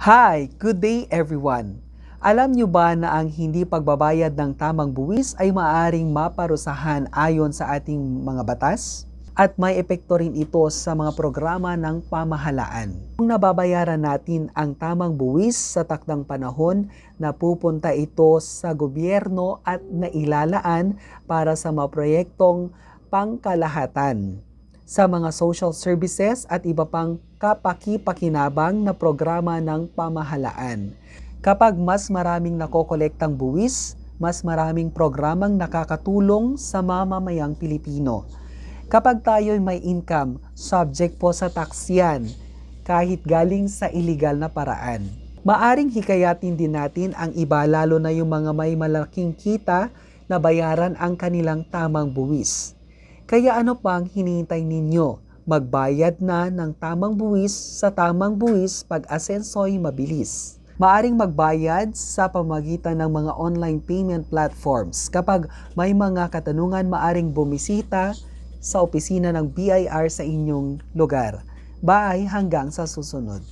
Hi! Good day everyone! Alam niyo ba na ang hindi pagbabayad ng tamang buwis ay maaaring maparusahan ayon sa ating mga batas? At may epekto rin ito sa mga programa ng pamahalaan. Kung nababayaran natin ang tamang buwis sa takdang panahon, napupunta ito sa gobyerno at nailalaan para sa mga proyektong pangkalahatan, sa mga social services at iba pang kapaki-pakinabang na programa ng pamahalaan. Kapag mas maraming nakokolektang buwis, mas maraming programang nakakatulong sa mamamayang Pilipino. Kapag tayo'y may income, subject po sa tax yan, kahit galing sa iligal na paraan. Maaring hikayatin din natin ang iba, lalo na yung mga may malaking kita, na bayaran ang kanilang tamang buwis. Kaya ano pang hinihintay ninyo? Magbayad na ng tamang buwis sa tamang buwis pag asenso'y mabilis. Maaring magbayad sa pamamagitan ng mga online payment platforms. Kapag may mga katanungan, maaring bumisita sa opisina ng BIR sa inyong lugar. Bye hanggang sa susunod.